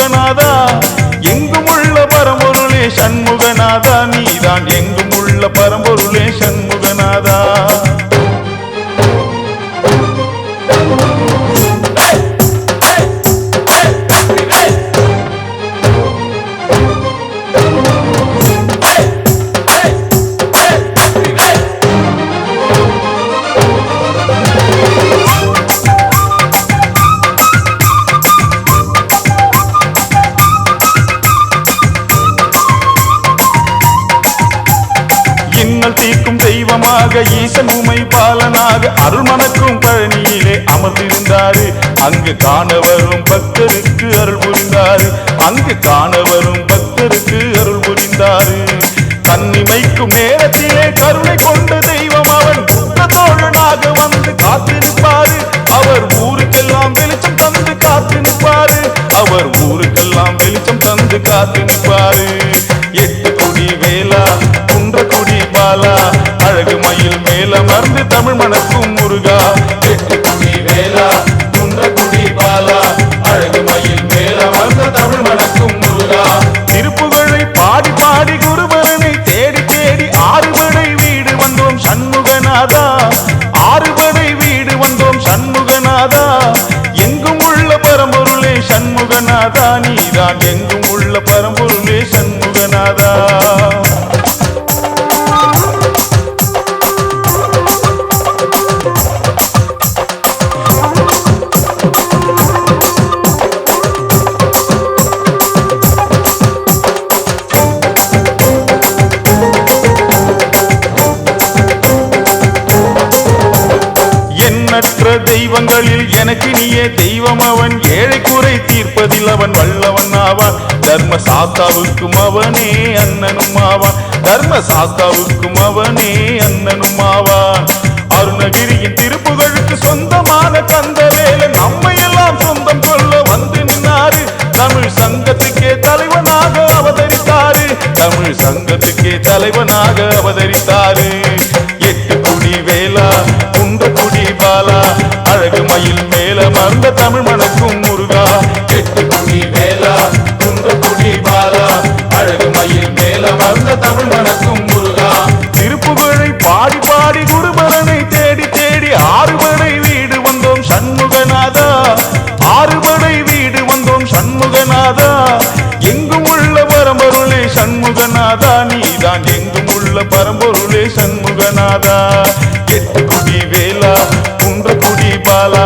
சண்முகநாதா எங்கும் உள்ள பரம்பொருளே சண்முகநாதா நீதான் எங்கும் உள்ள பரம்பொருளே சண்முகநாதா தீர்க்கும் தெய்வமாக ஈசன் உமை பாலனாக அருள் மணக்கும் பழனியிலே அமர்ந்திருந்தாரு அங்கு காண வரும் பக்தருக்கு அருள் புரிந்தாரு அங்கு காண வரும் பக்தருக்கு அருள் புரிந்தாரு தன்னிமைக்கும் நேரத்திலே கருணை கொண்ட தெய்வம் அவன் தோழனாக வந்து காத்திருப்பாரு அவர் ஊருக்கெல்லாம் வெளிச்சம் தந்து காத்து நிற்பாரு அவர் ஊருக்கெல்லாம் வெளிச்சம் தந்து காத்து நிற்பாரு எட்டு கொடி வேலா குன்றக்குடி பாலா அழகு மயில் மேல மறந்து தமிழ் மணக்கும் முருகா எட்டு கொடி வேலா குன்றக்குடி பாலா அழகு மயில் மேல மறந்து தமிழ் மணக்கும் முருகா திருப்புகழை பாடி பாடி குருபரனை தேடி தேடி ஆறுபடை வீடு வந்தோம் சண்முகநாதா ஆறுபடை வீடு வந்தோம் சண்முகநாதா எங்கும் உள்ள பரம்பொருளே சண்முகநாதா நீதான் எங்கும் உள்ள பரம்பொருளே சண்முகநாதா தெய்வங்களில் எனக்கு நீயே தெய்வம் அவன் ஏழை குறை தீர்ப்பதில் அவன் வல்லவன் ஆவான் தர்ம சாஸ்தாவுக்கும் அவனே அண்ணனும் ஆவான் தர்ம சாஸ்தாவுக்கும் அவனே அண்ணனும் ஆவான் அருணகிரியின் திருப்புகழுக்கு சொந்தமான கந்தவேலன் நம்மையெல்லாம் சொந்தம் கொள்ள வந்து நின்னாரு தமிழ் சங்கத்துக்கே தலைவனாக அவதரித்தாரு தமிழ் சங்கத்துக்கே தலைவனாக அவதரித்தாரு எட்டு குடி வேலா குன்றக்குடி பாலா அழகு மயில் மேல மறந்த தமிழ் மணக்கும் முருகா எட்டு குடி வேலா குன்றக்குடி பாலா அழகு மயில் மேல மறந்த தமிழ் மணக்கும் முருகா திருப்புகழை பாடி பாடி குருபரனை தேடி தேடி ஆறுபடை வீடு வந்தோம் சண்முகநாதா ஆறுபடை வீடு வந்தோம் சண்முகநாதா எங்கும் உள்ள பரம்பொருளே சண்முகநாதா நீதான் எங்கும் உள்ள பரம்பொருளே சண்முகநாதா எட்டு குடி வேலா குன்றக்குடி பாலா